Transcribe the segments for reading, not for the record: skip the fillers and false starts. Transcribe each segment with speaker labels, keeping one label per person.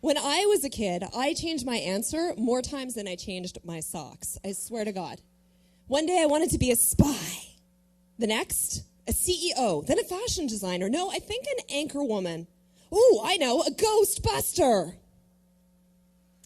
Speaker 1: When I was a kid, I changed my answer more times than I changed my socks. I swear to God. One day I wanted to be a spy. The next, a CEO, then a fashion designer. No, I think an anchor woman. Oh, I know, a Ghostbuster.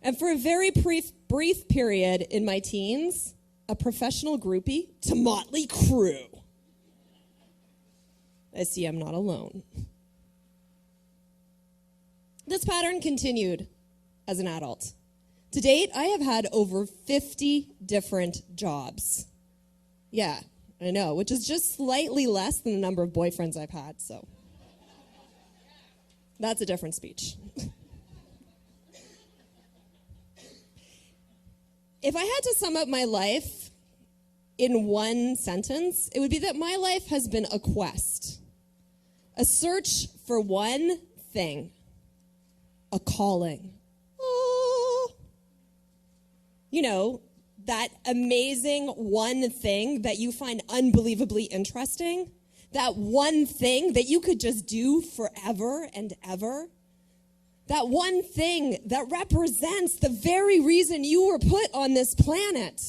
Speaker 1: And for a very brief period in my teens, a professional groupie to Motley Crue. I see I'm not alone. This pattern continued as an adult. To date, I have had over 50 different jobs. Yeah, I know, which is just slightly less than the number of boyfriends I've had, so that's a different speech. If I had to sum up my life in one sentence, it would be that my life has been a quest, a search for one thing. A calling. Oh. You know, that amazing one thing that you find unbelievably interesting. That one thing that you could just do forever and ever. That one thing that represents the very reason you were put on this planet.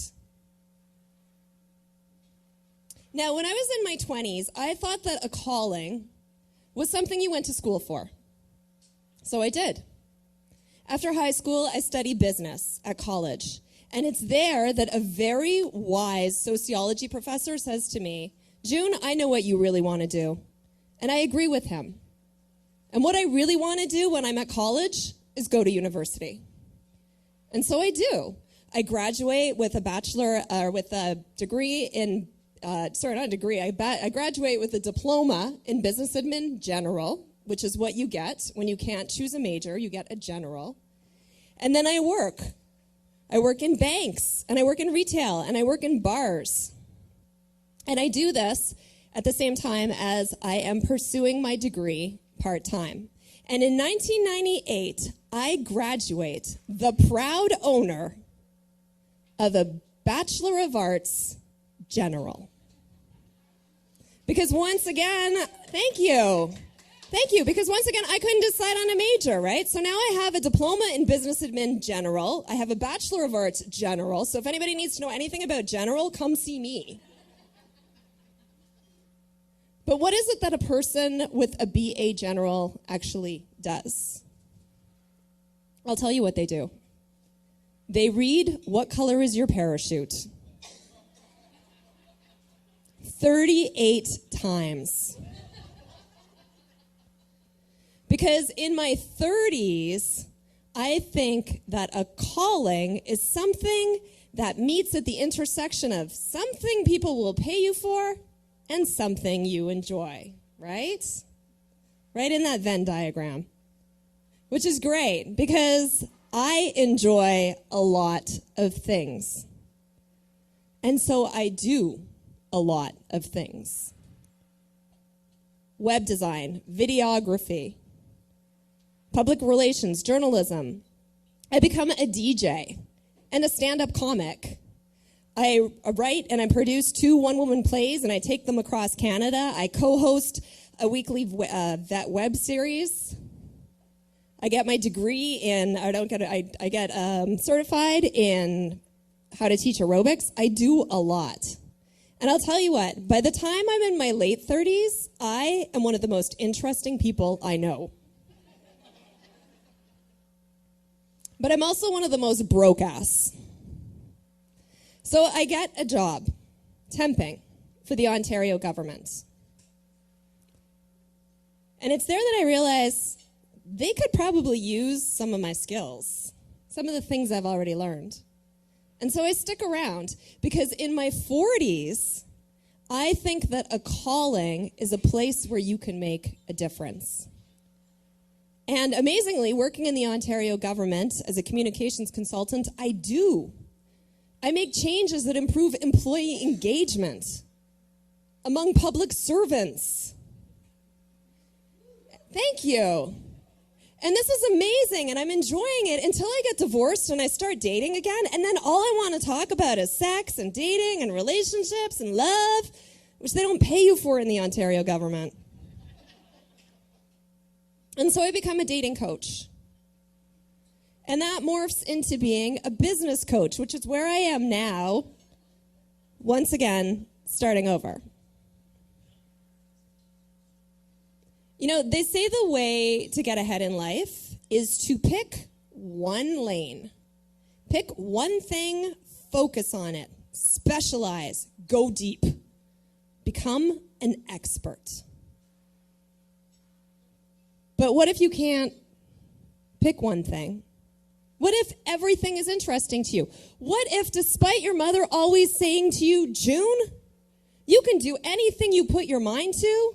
Speaker 1: Now, when I was in my 20s, I thought that a calling was something you went to school for. So I did. After high school, I studied business at college. And it's there that a very wise sociology professor says to me, June, I know what you really want to do. And I agree with him. And what I really want to do when I'm at college is go to university. And so I do. I graduate with a bachelor, or with a degree in, sorry, not a degree, I graduate with a diploma in business admin general, which is what you get when you can't choose a major. You get a general. And then I work. I work in banks, and I work in retail, and I work in bars. And I do this at the same time as I am pursuing my degree part-time. And in 1998, I graduate the proud owner of a Bachelor of Arts general. Because once again, thank you, because once again, I couldn't decide on a major, right? So now I have a diploma in business admin general. I have a Bachelor of Arts general. So if anybody needs to know anything about general, come see me. But what is it that a person with a BA general actually does? I'll tell you what they do. They read What Color Is Your Parachute? 38 times. Because in my 30s, I think that a calling is something that meets at the intersection of something people will pay you for and something you enjoy, right? Right in that Venn diagram, which is great because I enjoy a lot of things. And so I do a lot of things. Web design, videography, public relations, journalism. I become a DJ and a stand-up comic. I write and I produce 2 one-woman plays, and I take them across Canada. I co-host a weekly vet web series. I get my degree in, I get certified in how to teach aerobics. I do a lot. And I'll tell you what, by the time I'm in my late 30s, I am one of the most interesting people I know. But I'm also one of the most broke-ass. So I get a job, temping, for the Ontario government. And it's there that I realize they could probably use some of my skills, some of the things I've already learned. And so I stick around because in my 40s, I think that a calling is a place where you can make a difference. And amazingly, working in the Ontario government as a communications consultant, I do. I make changes that improve employee engagement among public servants. Thank you. And this is amazing, and I'm enjoying it until I get divorced and I start dating again, and then all I want to talk about is sex and dating and relationships and love, which they don't pay you for in the Ontario government. And so I become a dating coach. And that morphs into being a business coach, which is where I am now, once again, starting over. You know, they say the way to get ahead in life is to pick one lane. Pick one thing, focus on it, specialize, go deep, become an expert. But what if you can't pick one thing? What if everything is interesting to you? What if, despite your mother always saying to you, June, you can do anything you put your mind to?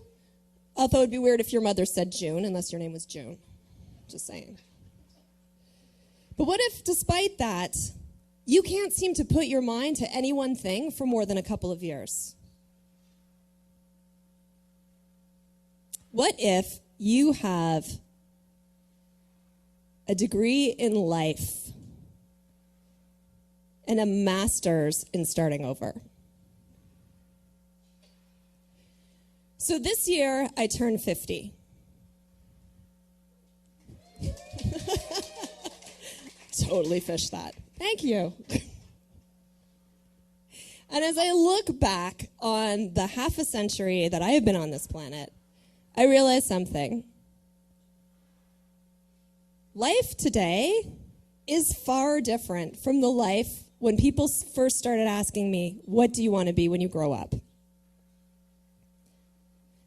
Speaker 1: Although it would be weird if your mother said June, unless your name was June. Just saying. But what if, despite that, you can't seem to put your mind to any one thing for more than a couple of years? What if you have a degree in life and a master's in starting over? So this year, I turned 50. Totally fished that. Thank you. And as I look back on the half a century that I have been on this planet, I realize something. Life today is far different from the life when people first started asking me, what do you want to be when you grow up?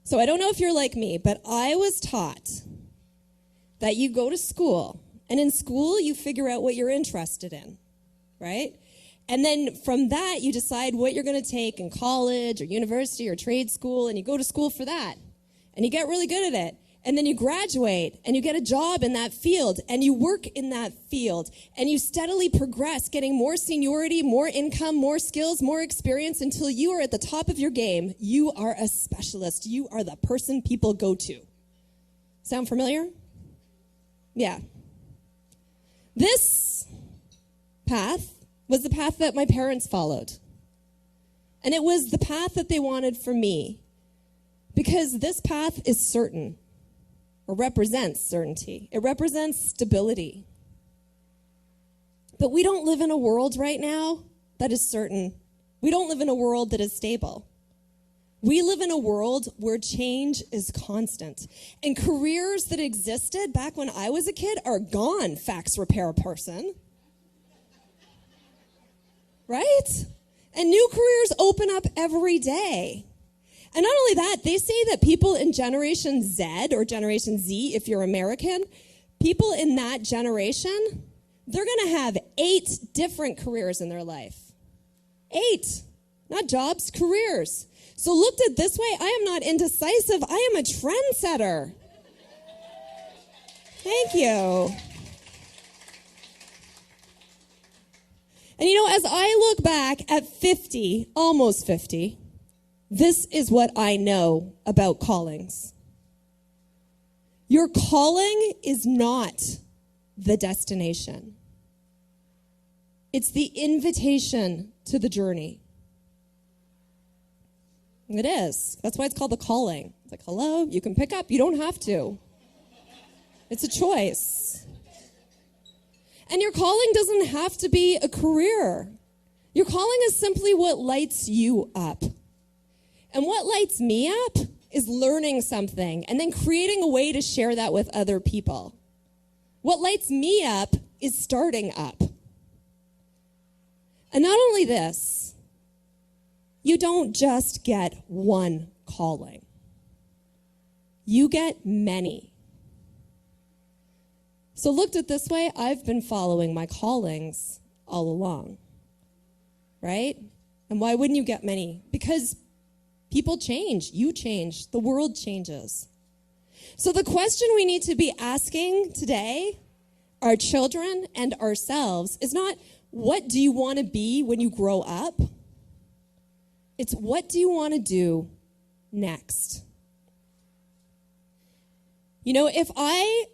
Speaker 1: So I don't know if you're like me, but I was taught that you go to school, and in school you figure out what you're interested in, right? And then from that you decide what you're going to take in college or university or trade school, and you go to school for that, and you get really good at it. And then you graduate, and you get a job in that field, and you work in that field, and you steadily progress, getting more seniority, more income, more skills, more experience, until you are at the top of your game. You are a specialist. You are the person people go to. Sound familiar? Yeah. This path was the path that my parents followed. And it was the path that they wanted for me, because this path is certain. Or represents certainty. It represents stability. But we don't live in a world right now that is certain. We don't live in a world that is stable. We live in a world where change is constant. And careers that existed back when I was a kid are gone, fax repair person. Right? And new careers open up every day. And not only that, they say that people in Generation Z, or Generation Z if you're American, people in that generation, they're going to have 8 different careers in their life. 8. Not jobs, careers. So looked at this way, I am not indecisive. I am a trendsetter. Thank you. And you know, as I look back at 50, almost 50, this is what I know about callings. Your calling is not the destination. It's the invitation to the journey. It is. That's why it's called the calling. It's like, hello, you can pick up. You don't have to. It's a choice. And your calling doesn't have to be a career. Your calling is simply what lights you up. And what lights me up is learning something and then creating a way to share that with other people. What lights me up is starting up. And not only this, you don't just get one calling. You get many. So looked at this way, I've been following my callings all along, right? And why wouldn't you get many? Because people change, you change, the world changes. So the question we need to be asking today, our children and ourselves, is not, what do you want to be when you grow up? It's, what do you want to do next? You know, if I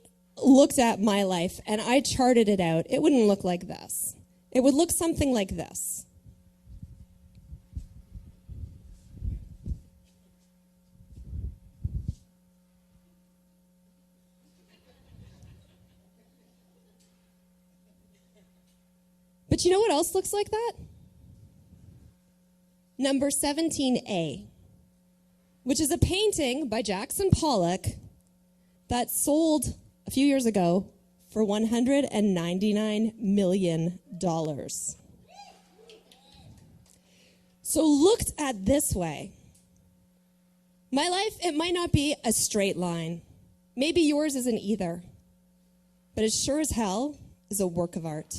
Speaker 1: looked at my life and I charted it out, it wouldn't look like this. It would look something like this. But you know what else looks like that? Number 17A, which is a painting by Jackson Pollock that sold a few years ago for $199 million. So looked at this way, my life, it might not be a straight line. Maybe yours isn't either. But it sure as hell is a work of art.